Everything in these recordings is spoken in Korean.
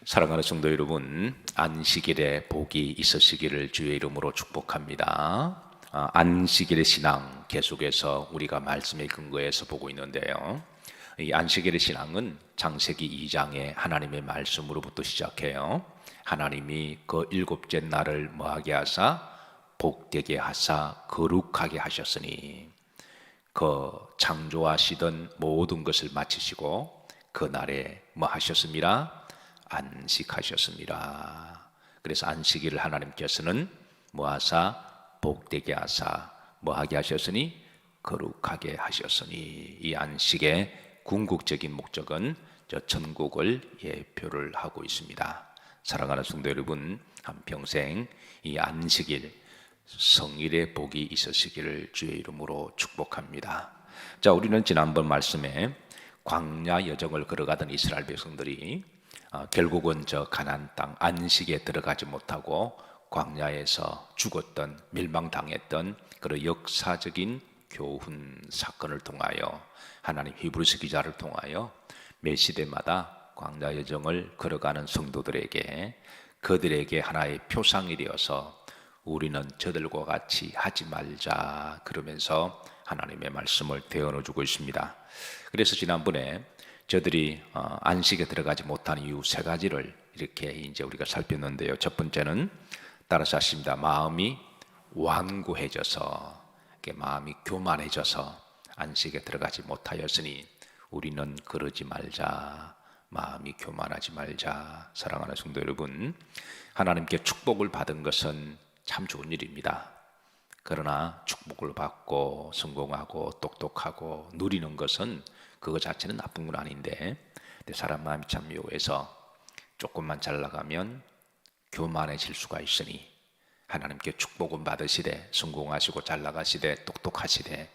사랑하는 성도 여러분, 안식일에 복이 있으시기를 주의 이름으로 축복합니다. 안식일의 신앙 계속해서 우리가 말씀의 근거에서 보고 있는데요. 이 안식일의 신앙은 창세기 2장의 하나님의 말씀으로부터 시작해요. 하나님이 그 일곱째 날을 뭐하게 하사 복되게 하사 거룩하게 하셨으니 그 창조하시던 모든 것을 마치시고 그 날에 뭐 하셨습니다? 안식하셨습니다. 그래서 안식일을 하나님께서는 뭐 하사 복되게 하사 뭐 하게 하셨으니 거룩하게 하셨으니, 이 안식의 궁극적인 목적은 저 천국을 예표를 하고 있습니다. 사랑하는 성도 여러분, 한평생 이 안식일 성일의 복이 있으시기를 주의 이름으로 축복합니다. 자, 우리는 지난번 말씀에 광야 여정을 걸어가던 이스라엘 백성들이 결국은 저 가나안 땅 안식에 들어가지 못하고 광야에서 죽었던, 멸망당했던 그런 역사적인 교훈 사건을 통하여 하나님 히브리서 기자를 통하여 매 시대마다 광야 여정을 걸어가는 성도들에게, 그들에게 하나의 표상이 되어서 우리는 저들과 같이 하지 말자 그러면서 하나님의 말씀을 되어주고 있습니다. 그래서 지난번에 저들이 안식에 들어가지 못한 이유 세 가지를 이렇게 이제 우리가 살폈는데요. 첫 번째는 따라서 하십니다. 마음이 완고해져서, 마음이 교만해져서 안식에 들어가지 못하였으니 우리는 그러지 말자. 마음이 교만하지 말자. 사랑하는 성도 여러분, 하나님께 축복을 받은 것은 참 좋은 일입니다. 그러나 축복을 받고 성공하고 똑똑하고 누리는 것은 그거 자체는 나쁜 건 아닌데, 사람 마음이 참 묘해서 조금만 잘 나가면 교만해질 수가 있으니 하나님께 축복은 받으시되 성공하시고 잘 나가시되 똑똑하시되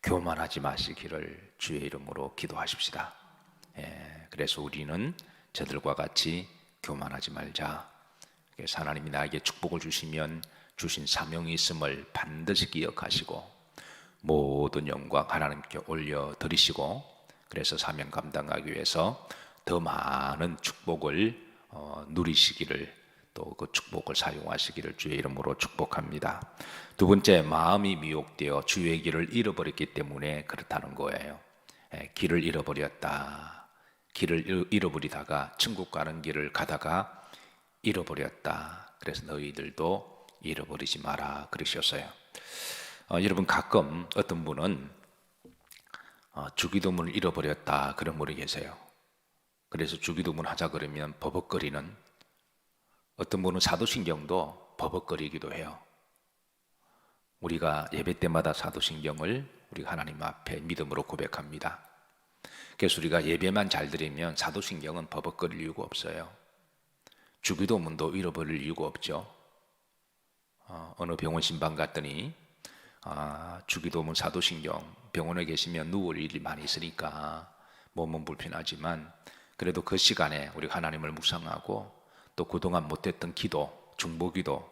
교만하지 마시기를 주의 이름으로 기도하십시다. 그래서 우리는 저들과 같이 교만하지 말자. 그래서 하나님이 나에게 축복을 주시면 주신 사명이 있음을 반드시 기억하시고 모든 영광 하나님께 올려드리시고, 그래서 사명 감당하기 위해서 더 많은 축복을 누리시기를, 또 그 축복을 사용하시기를 주의 이름으로 축복합니다. 두 번째, 마음이 미혹되어 주의 길을 잃어버렸기 때문에 그렇다는 거예요. 길을 잃어버렸다. 길을 잃어버리다가 천국 가는 길을 가다가 잃어버렸다. 그래서 너희들도 잃어버리지 마라 그러셨어요. 여러분, 가끔 어떤 분은 주기도문을 잃어버렸다 그런 분이 계세요. 그래서 주기도문 하자 그러면 버벅거리는, 어떤 분은 사도신경도 버벅거리기도 해요. 우리가 예배 때마다 사도신경을 우리가 하나님 앞에 믿음으로 고백합니다. 그래서 우리가 예배만 잘 드리면 사도신경은 버벅거릴 이유가 없어요. 주기도문도 잃어버릴 이유가 없죠. 어느 병원 신방 갔더니 주기도문 사도신경, 병원에 계시면 누울 일이 많이 있으니까 몸은 불편하지만 그래도 그 시간에 우리 하나님을 묵상하고 또 그동안 못했던 기도, 중보기도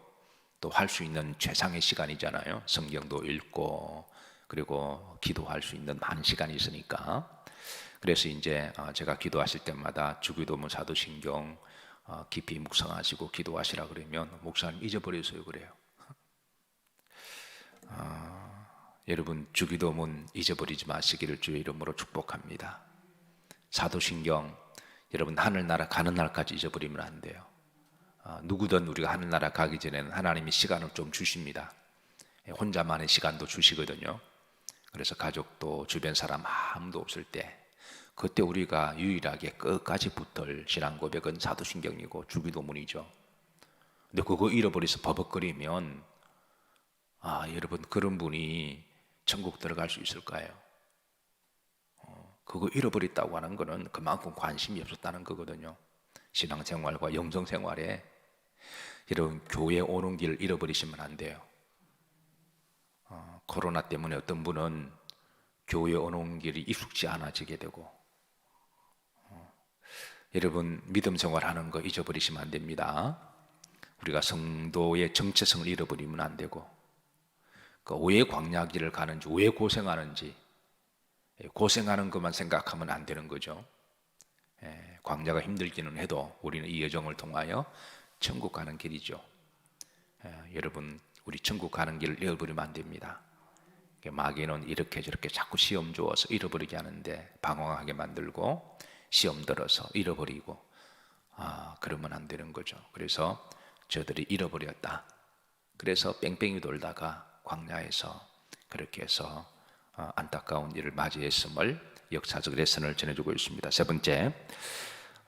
또 할 수 있는 최상의 시간이잖아요. 성경도 읽고 그리고 기도할 수 있는 많은 시간이 있으니까. 그래서 이제 제가 기도하실 때마다 주기도문 사도신경 깊이 묵상하시고 기도하시라 그러면 목사님 잊어버려서요 그래요. 여러분, 주기도문 잊어버리지 마시기를 주의 이름으로 축복합니다. 사도신경, 여러분 하늘나라 가는 날까지 잊어버리면 안 돼요. 누구든 우리가 하늘나라 가기 전에는 하나님이 시간을 좀 주십니다. 혼자만의 시간도 주시거든요. 그래서 가족도 주변 사람 아무도 없을 때, 그때 우리가 유일하게 끝까지 붙을 신앙 고백은 사도신경이고 주기도문이죠. 근데 그거 잃어버려서 버벅거리면 여러분, 그런 분이 천국 들어갈 수 있을까요? 그거 잃어버렸다고 하는 거는 그만큼 관심이 없었다는 거거든요. 신앙생활과 영성생활에 여러분, 교회 오는 길을 잃어버리시면 안 돼요. 코로나 때문에 어떤 분은 교회 오는 길이 익숙지 않아지게 되고, 여러분 믿음 생활하는 거 잊어버리시면 안 됩니다. 우리가 성도의 정체성을 잃어버리면 안 되고, 왜 광야길을 가는지, 왜 고생하는지, 고생하는 것만 생각하면 안 되는 거죠. 광야가 힘들기는 해도 우리는 이 여정을 통하여 천국 가는 길이죠. 여러분, 우리 천국 가는 길을 잃어버리면 안 됩니다. 마귀는 이렇게 저렇게 자꾸 시험 주어서 잃어버리게 하는데, 방황하게 만들고 시험 들어서 잃어버리고, 그러면 안 되는 거죠. 그래서 저들이 잃어버렸다. 그래서 뺑뺑이 돌다가 광야에서 그렇게 해서 안타까운 일을 맞이했음을 역사적 레슨을 전해주고 있습니다. 세 번째,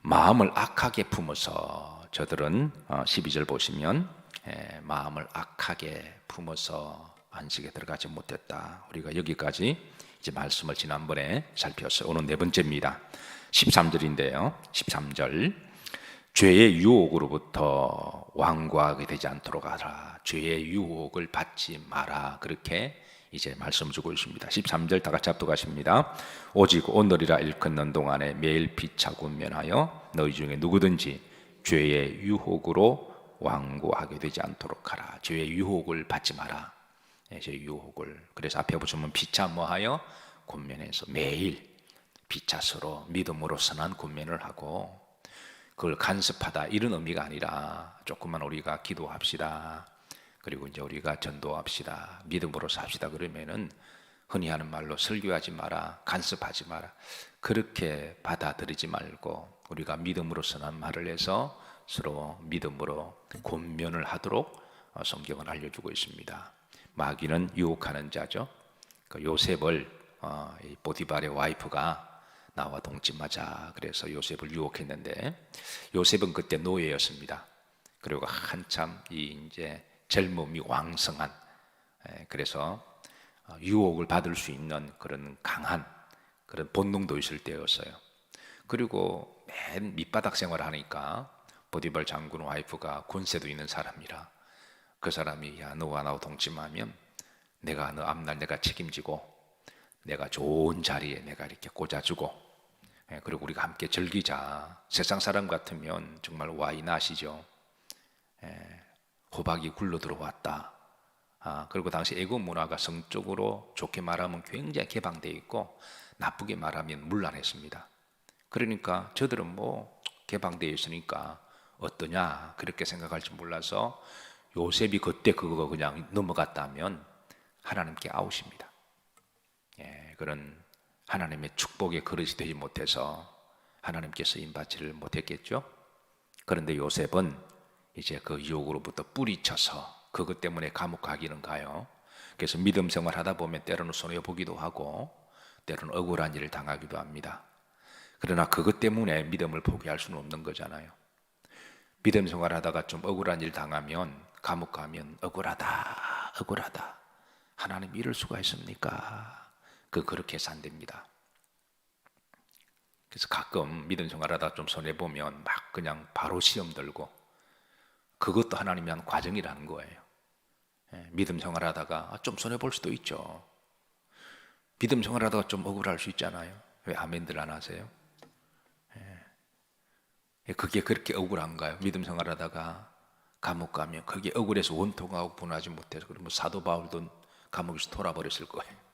마음을 악하게 품어서 저들은 12절 보시면 마음을 악하게 품어서 안식에 들어가지 못했다. 우리가 여기까지 이제 말씀을 지난번에 살폈어요. 오늘 네 번째입니다. 13절인데요. 13절, 죄의 유혹으로부터 완고하게 되지 않도록 하라. 죄의 유혹을 받지 마라. 그렇게 이제 말씀 주고 있습니다. 13절 다 같이 합독하십니다. 오직 오늘이라 일컫는 동안에 매일 피차고 면하여 너희 중에 누구든지 죄의 유혹으로 완고하게 되지 않도록 하라. 죄의 유혹을 받지 마라. 죄의 유혹을. 그래서 앞에 보시면 피차 뭐하여 권면해서 매일 피차서로 믿음으로 선한 권면을 하고, 그걸 간섭하다 이런 의미가 아니라 조금만 우리가 기도합시다, 그리고 이제 우리가 전도합시다, 믿음으로 삽시다 그러면은 흔히 하는 말로 설교하지 마라, 간섭하지 마라, 그렇게 받아들이지 말고 우리가 믿음으로 선한 말을 해서 서로 믿음으로 권면을 하도록 성경은 알려주고 있습니다. 마귀는 유혹하는 자죠. 그 요셉을 보디발의 와이프가 나와 동침하자 그래서 요셉을 유혹했는데, 요셉은 그때 노예였습니다. 그리고 한참 이제 젊음이 왕성한, 그래서 유혹을 받을 수 있는 그런 강한 그런 본능도 있을 때였어요. 그리고 맨 밑바닥 생활을 하니까 보디발 장군 와이프가 권세도 있는 사람이라 그 사람이, 야, 너와 나와 동침하면 내가 너 앞날 내가 책임지고 내가 좋은 자리에 내가 이렇게 꽂아주고, 그리고 우리가 함께 즐기자. 세상 사람 같으면 정말 와인 아시죠? 호박이 굴러 들어왔다. 그리고 당시 애국 문화가 성적으로 좋게 말하면 굉장히 개방되어 있고 나쁘게 말하면 문란했습니다. 그러니까 저들은 뭐 개방되어 있으니까 어떠냐 그렇게 생각할지 몰라서 요셉이 그때 그거 그냥 넘어갔다면 하나님께 아웃입니다. 그런 하나님의 축복의 그릇이 되지 못해서 하나님께 쓰임받지를 못했겠죠. 그런데 요셉은 이제 그 유혹으로부터 뿌리쳐서 그것 때문에 감옥 가기는 가요. 그래서 믿음 생활하다 보면 때로는 손해보기도 하고 때로는 억울한 일을 당하기도 합니다. 그러나 그것 때문에 믿음을 포기할 수는 없는 거잖아요. 믿음 생활하다가 좀 억울한 일 당하면, 감옥 가면 억울하다 하나님 이럴 수가 있습니까? 그렇게 해서 안 됩니다. 그래서 가끔 믿음 생활하다가 좀 손해보면 막 그냥 바로 시험 들고, 그것도 하나님이 한 과정이라는 거예요. 믿음 생활하다가 좀 손해볼 수도 있죠. 믿음 생활하다가 좀 억울할 수 있잖아요. 왜 아멘들 안 하세요? 그게 그렇게 억울한가요? 믿음 생활하다가 감옥 가면 그게 억울해서 원통하고 분하지 못해서, 그러면 사도 바울도 감옥에서 돌아버렸을 거예요.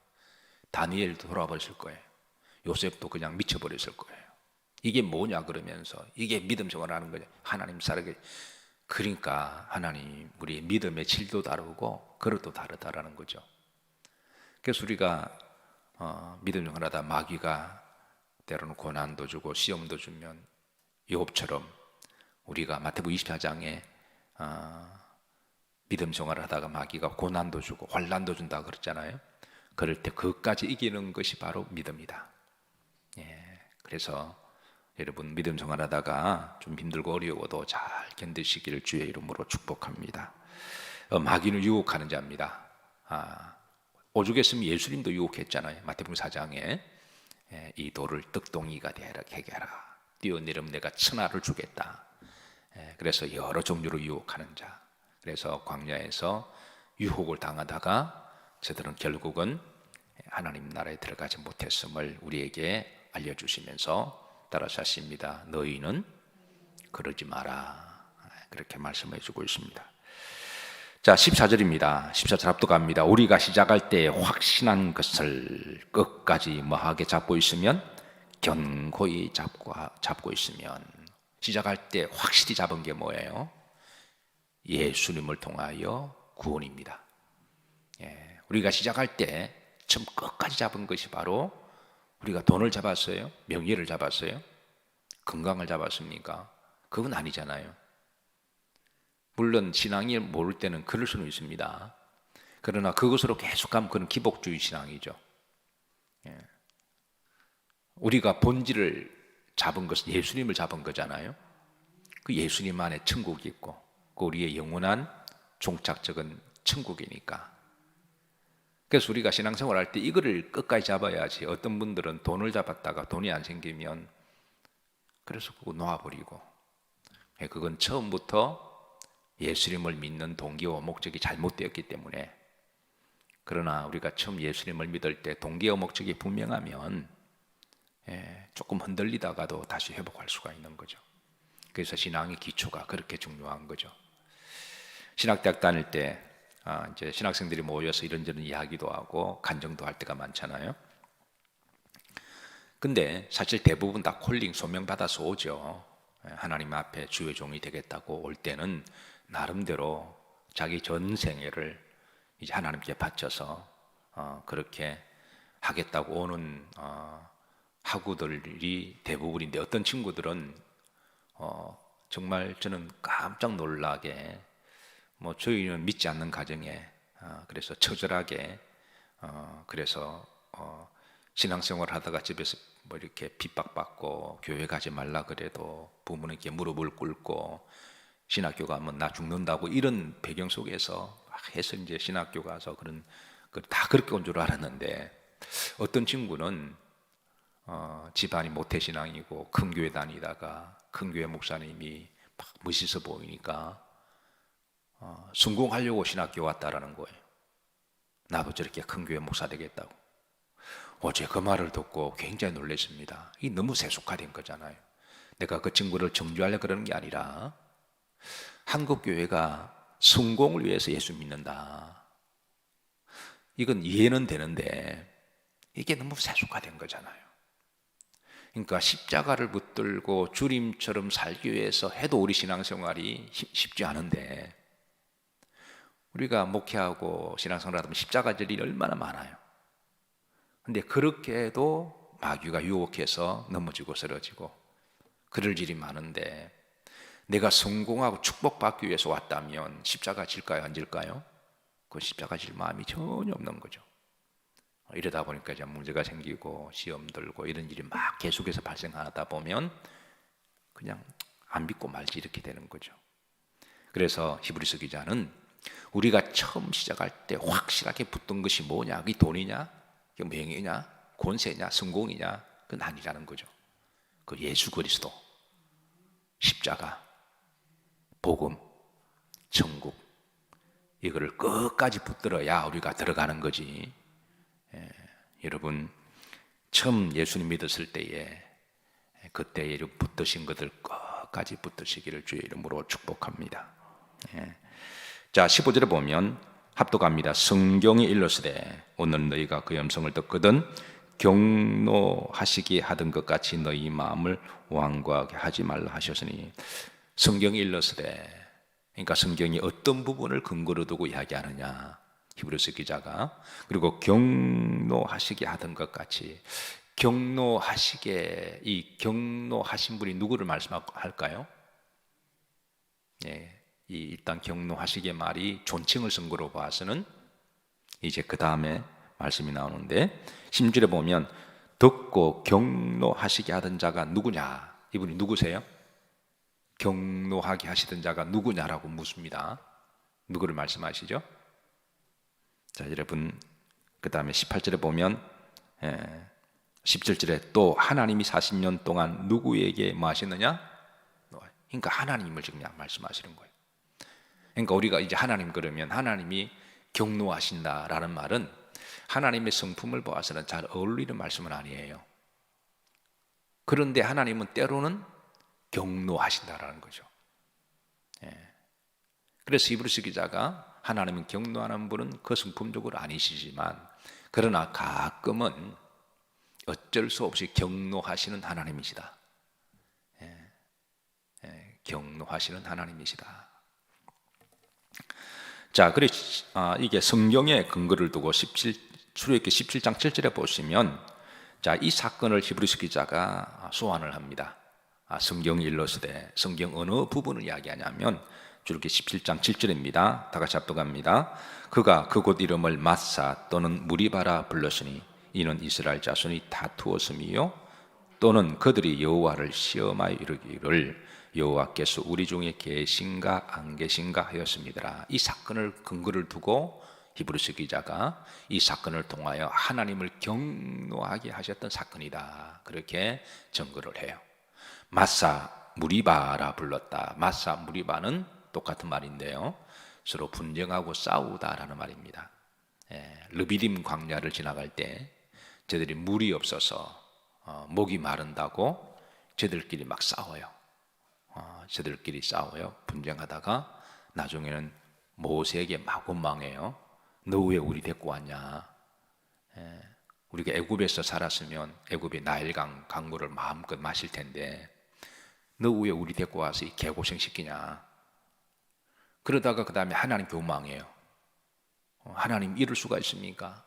다니엘도 돌아버렸을 거예요. 요셉도 그냥 미쳐버렸을 거예요. 이게 뭐냐 그러면서, 이게 믿음 생활하는 거냐, 하나님 살게. 그러니까 하나님 우리 믿음의 질도 다르고 그릇도 다르다라는 거죠. 그래서 우리가 믿음 생활하다 마귀가 때로는 고난도 주고 시험도 주면 욥처럼 우리가 마태복음 24장에 믿음 생활을 하다가 마귀가 고난도 주고 환난도 준다 그랬잖아요. 그럴 때 그것까지 이기는 것이 바로 믿음이다. 그래서 여러분 믿음 생활하다가 좀 힘들고 어려워도 잘 견디시기를 주의 이름으로 축복합니다. 마귀는 유혹하는 자입니다. 오죽했으면 예수님도 유혹했잖아요. 마태복음 4장에 이 돌을 떡동이가 되게 하라. 뛰어내리면 내가 천하를 주겠다. 그래서 여러 종류로 유혹하는 자. 그래서 광야에서 유혹을 당하다가 저들은 결국은 하나님 나라에 들어가지 못했음을 우리에게 알려주시면서 따라서 하십니다. 너희는 그러지 마라. 그렇게 말씀해 주고 있습니다. 자, 14절입니다. 14절 합독합니다. 우리가 시작할 때 확신한 것을 끝까지 뭐하게 잡고 있으면 견고히 잡고 있으면, 시작할 때 확실히 잡은 게 뭐예요? 예수님을 통하여 구원입니다. 우리가 시작할 때 처음 끝까지 잡은 것이 바로, 우리가 돈을 잡았어요? 명예를 잡았어요? 건강을 잡았습니까? 그건 아니잖아요. 물론 신앙이 모를 때는 그럴 수는 있습니다. 그러나 그것으로 계속 가면 그건 기복주의 신앙이죠. 우리가 본질을 잡은 것은 예수님을 잡은 거잖아요. 그 예수님 안에 천국이 있고, 그 우리의 영원한 종착적은 천국이니까. 그래서 우리가 신앙생활 할 때 이거를 끝까지 잡아야지. 어떤 분들은 돈을 잡았다가 돈이 안 생기면 그래서 그거 놓아버리고, 그건 처음부터 예수님을 믿는 동기와 목적이 잘못되었기 때문에. 그러나 우리가 처음 예수님을 믿을 때 동기와 목적이 분명하면 조금 흔들리다가도 다시 회복할 수가 있는 거죠. 그래서 신앙의 기초가 그렇게 중요한 거죠. 신학대학 다닐 때 이제 신학생들이 모여서 이런저런 이야기도 하고 간증도 할 때가 많잖아요. 근데 사실 대부분 다 콜링 소명 받아서 오죠. 하나님 앞에 주의 종이 되겠다고 올 때는 나름대로 자기 전생애를 이제 하나님께 바쳐서 그렇게 하겠다고 오는 학우들이 대부분인데, 어떤 친구들은 정말 저는 깜짝 놀라게, 뭐 저희는 믿지 않는 가정에 그래서 처절하게 그래서 신앙생활 하다가 집에서 뭐 이렇게 핍박받고 교회 가지 말라 그래도 부모님께 무릎을 꿇고 신학교 가면 나 죽는다고, 이런 배경 속에서 해서 이제 신학교 가서 다 그렇게 온 줄 알았는데, 어떤 친구는 집안이 모태신앙이고 큰 교회 다니다가 큰 교회 목사님이 막 멋있어 보이니까 성공하려고 신학교 왔다라는 거예요. 나도 저렇게 큰 교회 목사 되겠다고. 어제 그 말을 듣고 굉장히 놀랐습니다. 이게 너무 세속화된 거잖아요. 내가 그 친구를 정죄하려고 그러는 게 아니라, 한국 교회가 성공을 위해서 예수 믿는다, 이건 이해는 되는데 이게 너무 세속화된 거잖아요. 그러니까 십자가를 붙들고 주님처럼 살기 위해서 해도 우리 신앙생활이 쉽지 않은데, 우리가 목회하고 신앙생활 하다 보면 십자가질 일이 얼마나 많아요. 근데 그렇게 해도 마귀가 유혹해서 넘어지고 쓰러지고 그럴 일이 많은데, 내가 성공하고 축복받기 위해서 왔다면 십자가 질까요, 안 질까요? 그 십자가 질 마음이 전혀 없는 거죠. 이러다 보니까 이제 문제가 생기고 시험 들고 이런 일이 막 계속해서 발생하다 보면 그냥 안 믿고 말지, 이렇게 되는 거죠. 그래서 히브리서 기자는 우리가 처음 시작할 때 확실하게 붙던 것이 뭐냐? 그게 돈이냐? 그게 명예냐? 권세냐? 성공이냐? 그건 아니라는 거죠. 그 예수 그리스도, 십자가, 복음, 천국, 이거를 끝까지 붙들어야 우리가 들어가는 거지. 여러분, 처음 예수님 믿었을 때에 그때에 붙드신 것들 끝까지 붙드시기를 주의 이름으로 축복합니다. 자, 15절에 보면 합독합니다. 성경이 일러스되 오늘 너희가 그 음성을 듣거든 경노하시기 하던 것 같이 너희 마음을 완고하게 하지 말라 하셨으니, 성경이 일러스되, 그러니까 성경이 어떤 부분을 근거로 두고 이야기하느냐, 히브리서 기자가. 그리고 경노하시게 하던 것 같이, 경노하시게, 이 경노하신 분이 누구를 말씀할까요? 일단 경노하시게 말이 존칭을 쓴 거로 봐서는 이제 그 다음에 말씀이 나오는데, 10절에 보면 듣고 경노하시게 하던 자가 누구냐, 이분이 누구세요? 경노하게 하시던 자가 누구냐라고 묻습니다. 누구를 말씀하시죠? 자, 여러분, 그 다음에 18절에 보면 17절에 또 하나님이 40년 동안 누구에게 뭐 하시느냐? 그러니까 하나님을 지금 말씀하시는 거예요. 그러니까 우리가 이제 하나님 그러면 하나님이 경노하신다라는 말은 하나님의 성품을 보아서는 잘 어울리는 말씀은 아니에요. 그런데 하나님은 때로는 경노하신다라는 거죠. 그래서 히브리서 기자가 하나님은 경노하는 분은 그 성품적으로 아니시지만, 그러나 가끔은 어쩔 수 없이 경노하시는 하나님이시다. 경노하시는 하나님이시다. 자, 그래 이게 성경에 근거를 두고 출애굽기 17장 7절에 보시면, 자, 이 사건을 히브리서 기자가 소환을 합니다. 성경이 일러스되, 성경 어느 부분을 이야기하냐면 출애굽기 17장 7절입니다. 다 같이 합독합니다. 그가 그곳 이름을 마사 또는 무리바라 불렀으니 이는 이스라엘 자손이 다투었음이요 또는 그들이 여호와를 시험하여 이르기를 여호와께서 우리 중에 계신가 안 계신가 하였습니다. 이 사건을 근거를 두고 히브리서 기자가 이 사건을 통하여 하나님을 경노하게 하셨던 사건이다, 그렇게 증거를 해요. 마사 무리바라 불렀다. 마사 무리바는 똑같은 말인데요, 서로 분쟁하고 싸우다라는 말입니다. 르비딤 광야를 지나갈 때 저들이 물이 없어서 목이 마른다고 저들끼리 막 싸워요. 저들끼리 싸워요. 분쟁하다가 나중에는 모세에게 막 원망해요. 너 왜 우리 데리고 왔냐? 우리가 애굽에서 살았으면 애굽의 나일강 강물을 마음껏 마실 텐데 너 왜 우리 데리고 와서 이 개고생 시키냐? 그러다가 그 다음에 하나님께 원망해요. 하나님 이럴 수가 있습니까?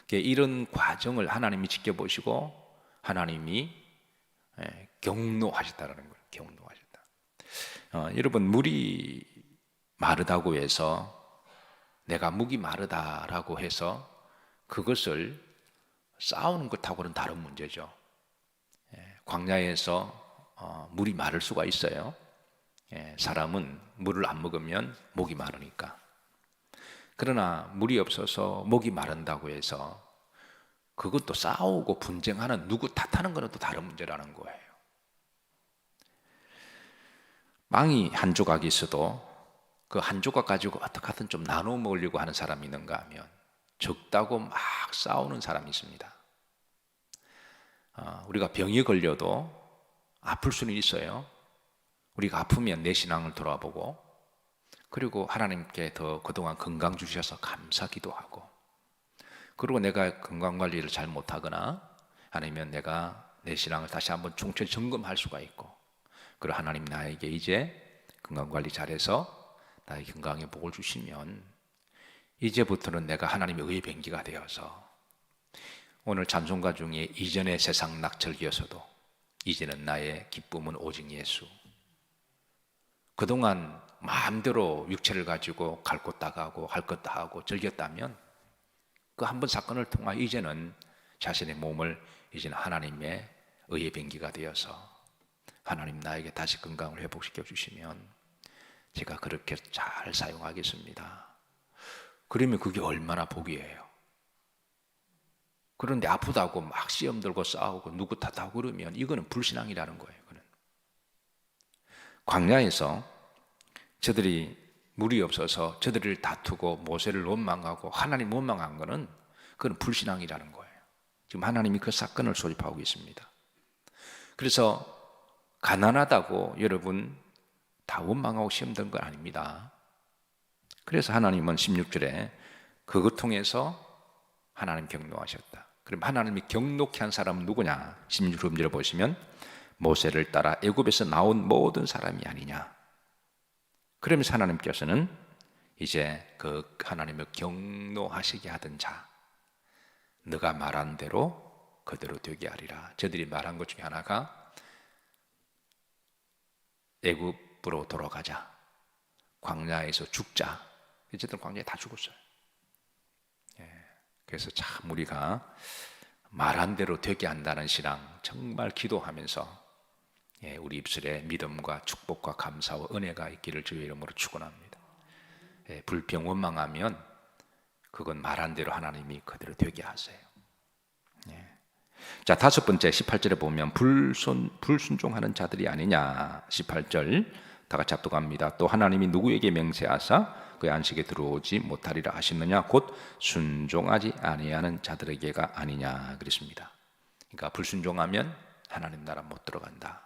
이런 과정을 하나님이 지켜보시고 하나님이 경노하셨다는 거예요. 경노하셨다. 여러분, 물이 마르다고 해서 내가 목이 마르다라고 해서 그것을 싸우는 것하고는 다른 문제죠. 광야에서 물이 마를 수가 있어요. 사람은 물을 안 먹으면 목이 마르니까. 그러나 물이 없어서 목이 마른다고 해서 그것도 싸우고 분쟁하는, 누구 탓하는 것은 또 다른 문제라는 거예요. 빵이 한 조각이 있어도 그 한 조각 가지고 어떻게 하든 좀 나눠 먹으려고 하는 사람이 있는가 하면 적다고 막 싸우는 사람이 있습니다. 우리가 병이 걸려도 아플 수는 있어요. 우리가 아프면 내 신앙을 돌아보고, 그리고 하나님께 더 그동안 건강 주셔서 감사기도 하고, 그리고 내가 건강관리를 잘 못하거나 아니면 내가 내 신앙을 다시 한번 총체 점검할 수가 있고, 그리고 하나님 나에게 이제 건강관리 잘해서 나의 건강에 복을 주시면 이제부터는 내가 하나님의 의의 병기가 되어서 오늘 찬송가 중에 이전의 세상 낙철기여서도 이제는 나의 기쁨은 오직 예수, 그동안 마음대로 육체를 가지고 갈 곳 다 가고 할 것 다 하고 즐겼다면 그 한 번 사건을 통하여 이제는 자신의 몸을 이제는 하나님의 의의 병기가 되어서 하나님 나에게 다시 건강을 회복시켜 주시면 제가 그렇게 잘 사용하겠습니다. 그러면 그게 얼마나 복이에요. 그런데 아프다고 막 시험 들고 싸우고 누구 탓하고 그러면 이거는 불신앙이라는 거예요. 그는. 광야에서 저들이 물이 없어서 저들을 다투고 모세를 원망하고 하나님 원망한 거는 그건 불신앙이라는 거예요. 지금 하나님이 그 사건을 소집하고 있습니다. 그래서 가난하다고 여러분 다 원망하고 시험 든 건 아닙니다. 그래서 하나님은 16절에 그것 통해서 하나님 경노하셨다. 그럼 하나님이 경노케 한 사람은 누구냐? 16절을 보시면 모세를 따라 애굽에서 나온 모든 사람이 아니냐. 그러면서 하나님께서는 이제 그 하나님을 경노하시게 하던 자, 너가 말한 대로 그대로 되게 하리라. 저들이 말한 것 중에 하나가 애굽으로 돌아가자, 광야에서 죽자. 어쨌든 광야에 다 죽었어요. 그래서 참 우리가 말한 대로 되게 한다는 신앙 정말 기도하면서 우리 입술에 믿음과 축복과 감사와 은혜가 있기를 주의 이름으로 축원합니다. 불평 원망하면 그건 말한 대로 하나님이 그대로 되게 하세요. 자, 다섯 번째 18절에 보면 불순종하는 자들이 아니냐. 18절 다 같이 합독합니다. 또 하나님이 누구에게 맹세하사 그의 안식에 들어오지 못하리라 하시느냐. 곧 순종하지 아니하는 자들에게가 아니냐 그랬습니다. 그러니까 불순종하면 하나님 나라 못 들어간다.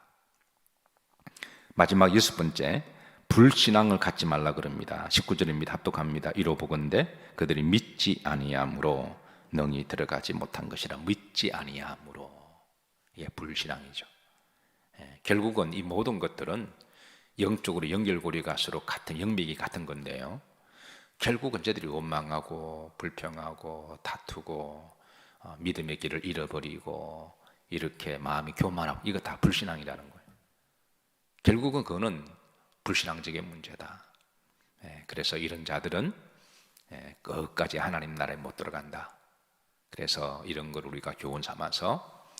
마지막 여섯 번째, 불신앙을 갖지 말라 그럽니다. 19절입니다. 합독합니다. 이로 보건대 그들이 믿지 아니함으로 능히 들어가지 못한 것이라 믿지 아니하므로. 예, 불신앙이죠. 예, 결국은 이 모든 것들은 영적으로 연결고리 갈수록 같은 영맥이 같은 건데요. 결국은 저들이 원망하고 불평하고 다투고 믿음의 길을 잃어버리고 이렇게 마음이 교만하고, 이거 다 불신앙이라는 거예요. 결국은 그거는 불신앙적인 문제다. 그래서 이런 자들은 끝까지 하나님 나라에 못 들어간다. 그래서 이런 걸 우리가 교훈 삼아서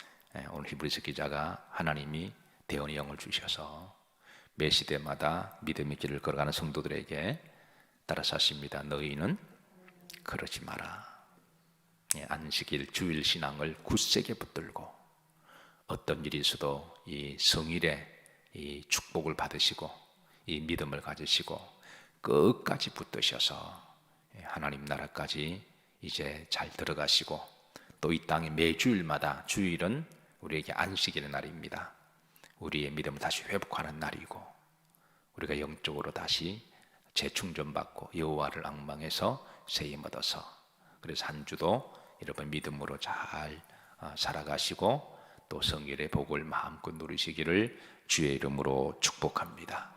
오늘 히브리서 기자가 하나님이 대언의 영을 주셔서 매 시대마다 믿음의 길을 걸어가는 성도들에게 따라서 하십니다. 너희는 그러지 마라. 안식일 주일 신앙을 굳세게 붙들고 어떤 일이 있어도 이 성일의 이 축복을 받으시고 이 믿음을 가지시고 끝까지 붙드셔서 하나님 나라까지 이제 잘 들어가시고, 또 이 땅에 매주일마다, 주일은 우리에게 안식일의 날입니다. 우리의 믿음을 다시 회복하는 날이고 우리가 영적으로 다시 재충전받고 여호와를 앙망해서 세임 얻어서, 그래서 한 주도 여러분 믿음으로 잘 살아가시고 또 성일의 복을 마음껏 누리시기를 주의 이름으로 축복합니다.